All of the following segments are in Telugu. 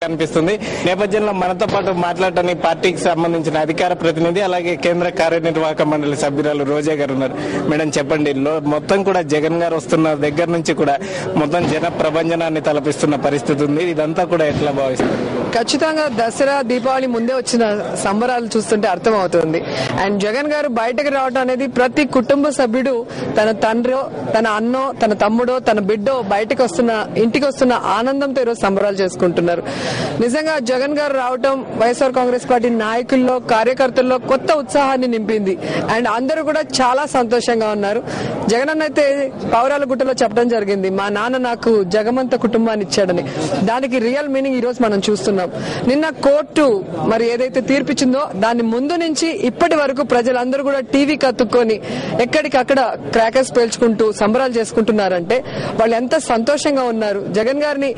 కనిపిస్తుంది. నేపథ్యంలో మనతో పాటు మాట్లాడటానికి పార్టీకి సంబంధించిన అధికార ప్రతినిధి అలాగే కేంద్ర కార్యనిర్వాహక మండలి సభ్యురాలు రోజా గారు ఉన్నారు. మేడం చెప్పండి, మొత్తం కూడా జగన్ గారు వస్తున్న దగ్గర నుంచి కూడా మొత్తం జన ప్రభంజనాన్ని తలపిస్తున్న పరిస్థితి ఉంది. ఇదంతా కూడా ఎట్లా భావిస్తుంది? ఖచ్చితంగా దసరా దీపావళి ముందే వచ్చిన సంబరాలు చూస్తుంటే అర్థమవుతుంది. అండ్ జగన్ గారు బయటకు రావడం అనేది ప్రతి కుటుంబ సభ్యుడు తన తండ్రో, తన అన్నో, తన తమ్ముడో, తన బిడ్డో బయటకు వస్తున్న, ఇంటికి వస్తున్న ఆనందంతో ఈరోజు సంబరాలు చేసుకుంటున్నారు. నిజంగా జగన్ గారు రావటం వైఎస్ఆర్ కాంగ్రెస్ పార్టీ నాయకుల్లో, కార్యకర్తల్లో కొత్త ఉత్సాహాన్ని నింపింది. అండ్ అందరూ కూడా చాలా సంతోషంగా ఉన్నారు. జగన్ అన్న అయితే పౌరాల గుట్టలో చెప్పడం జరిగింది, మా నాన్న నాకు జగమంత కుటుంబాన్ని ఇచ్చాడని. దానికి రియల్ మీనింగ్ ఈ రోజు మనం చూస్తున్నాం. నిన్న కోర్టు మరి ఏదైతే తీర్పిచ్చిందో దాని ముందు నుంచి ఇప్పటి వరకు ప్రజలందరూ కూడా టీవీ కత్తుక్కొని ఎక్కడికక్కడ క్రాకర్స్ పేల్చుకుంటూ సంబరాలు చేసుకుంటున్నారంటే వాళ్ళు ఎంత సంతోషంగా ఉన్నారు. జగన్ గారిని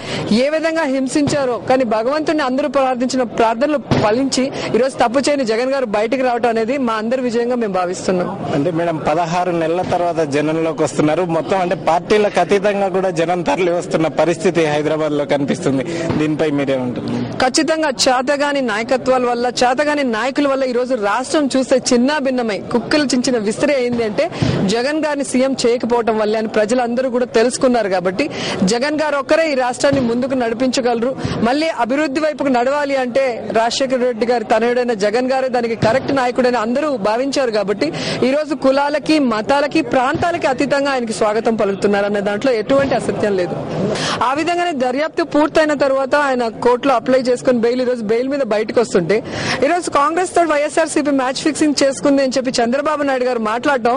ఏ విధంగా హింసించారో కానీ భగవంతుడిని అందరూ ప్రార్థించిన ప్రార్థనలు ఫలించి ఈరోజు తప్పు చేయని జగన్ గారు బయటికి రావడం అనేది మా అందరి విజయంగా మేము భావిస్తున్నాం. అంటే మేడం 16 నెలల తర్వాత జనంలోకి వస్తున్నారు. మొత్తం అంటే పార్టీలకు అతీతంగా కూడా జనం తరలి వస్తున్న పరిస్థితి హైదరాబాద్ లో కనిపిస్తుంది. దీనిపై మీరేమంటారు? ఖచ్చితంగా చేతగాని నాయకత్వాల వల్ల, చేతగాని నాయకుల వల్ల ఈ రోజు రాష్ట్రం చూస్తే చిన్న భిన్నమై కుక్కలు చించిన విసిరి అయింది. అంటే జగన్ గారిని సీఎం చేయకపోవడం వల్లే అని ప్రజలందరూ కూడా తెలుసుకున్నారు. కాబట్టి జగన్ గారు ఒక్కరే ఈ రాష్ట్రాన్ని ముందుకు నడిపించగలరు. మళ్ళీ అభివృద్ధి వైపుకు నడవాలి అంటే రాజశేఖర రెడ్డి గారి తనయుడైన జగన్ గారే దానికి కరెక్ట్ నాయకుడని అందరూ భావించారు. కాబట్టి ఈ రోజు కులాలకి, మతాలకి, ప్రాంతాలకి అతీతంగా ఆయనకి స్వాగతం పలుకుతున్నారనే దాంట్లో ఎటువంటి అసత్యం లేదు. ఆ విధంగానే దర్యాప్తు పూర్తయిన తర్వాత ఆయన కోర్టులో అప్లై చేసుకుని ఈ రోజు బెయిల్ మీద బయటకు వస్తుంటే ఈ రోజు కాంగ్రెస్ తో వైఎస్ఆర్సీపీ మ్యాచ్ ఫిక్సింగ్ చేసుకుంది అని చెప్పి చంద్రబాబు నాయుడు గారు మాట్లాడటం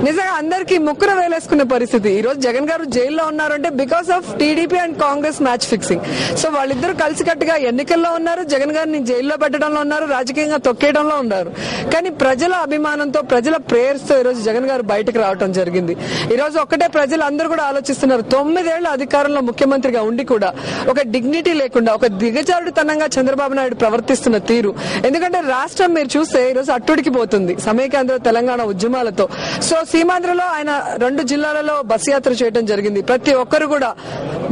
నిజంగా అందరికీ ముక్కున వేలేసుకునే పరిస్థితి. ఈ రోజు జగన్ గారు జైల్లో ఉన్నారంటే because of TDP and Congress match fixing. So వాళ్ళిద్దరూ కలిసికట్టుగా ఎన్నికల్లో ఉన్నారు, జగన్ గారిని జైల్లో పెట్టడంలో ఉన్నారు, రాజకీయంగా తొక్కేయడంలో ఉన్నారు. కానీ ప్రజల అభిమానంతో, ప్రజల ప్రేయర్స్ తో ఈ రోజు జగన్ గారు బయటకు రావడం జరిగింది. ఈ రోజు ఒక్కటే ప్రజలు అందరూ కూడా ఆలోచిస్తున్నారు, 9 ఏళ్ల అధికారంలో ముఖ్యమంత్రిగా ఉండి కూడా ఒక డిగ్నిటీ లేకుండా, ఒక దిగజారుడుతనంగా చంద్రబాబు నాయుడు ప్రవర్తిస్తున్న తీరు. ఎందుకంటే రాష్ట్రం మీరు చూస్తే ఈరోజు అట్టుడికి పోతుంది సమైక్యాంధ్ర తెలంగాణ ఉద్యమాలతో. సో సీమాంధ్రలో ఆయన 2 జిల్లాలలో బస్ యాత్ర చేయడం జరిగింది. ప్రతి ఒక్కరు కూడా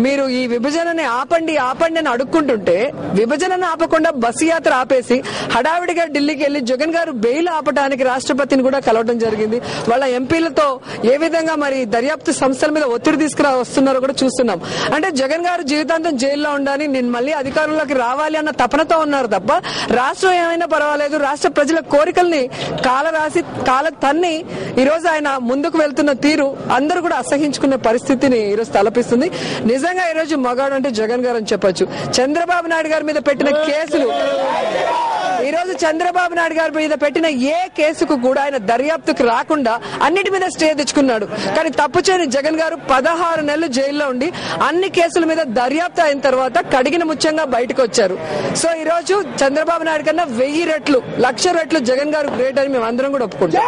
మీరు ఈ విభజనని ఆపండి ఆపండి అని అడుక్కుంటుంటే విభజనను ఆపకుండా బస్సు యాత్ర ఆపేసి హడావిడిగా ఢిల్లీకి వెళ్లి జగన్ గారు బెయిల్ ఆపడానికి రాష్ట్రపతిని కూడా కలవడం జరిగింది. వాళ్ళ ఎంపీలతో ఏ విధంగా మరి దర్యాప్తు సంస్థల మీద ఒత్తిడి తీసుకురా వస్తున్నారో కూడా చూస్తున్నాం. అంటే జగన్ గారు జీవితాంతం జైల్లో ఉండాలి, నేను మళ్ళీ అధికారంలోకి రావాలి అన్న తపనతో ఉన్నారు తప్ప రాష్ట్రం ఏమైనా పర్వాలేదు, రాష్ట్ర ప్రజల కోరికల్ని కాల తన్ని ఈ రోజు ఆయన ముందుకు వెళ్తున్న తీరు అందరూ కూడా అసహించుకునే పరిస్థితిని ఈ రోజు తలపిస్తుంది. నిజంగా ఈ రోజు మగాడు అంటే జగన్ గారు అని చెప్పొచ్చు. చంద్రబాబు నాయుడు గారి మీద పెట్టిన కేసులు, ఈ రోజు చంద్రబాబు నాయుడు గారి మీద పెట్టిన ఏ కేసుకు కూడా ఆయన దర్యాప్తుకు రాకుండా అన్నిటి మీద స్టే తెచ్చుకున్నాడు. కానీ తప్పు చేయని జగన్ గారు 16 నెలలు జైల్లో ఉండి అన్ని కేసుల మీద దర్యాప్తు అయిన తర్వాత కడిగిన ముత్యంగా బయటకు వచ్చారు. సో ఈ రోజు చంద్రబాబు నాయుడు కన్నా 1000 రెట్లు, 1,00,000 రెట్లు జగన్ గారు గ్రేట్ అని మేము అందరం కూడా ఒప్పుకుంటాం.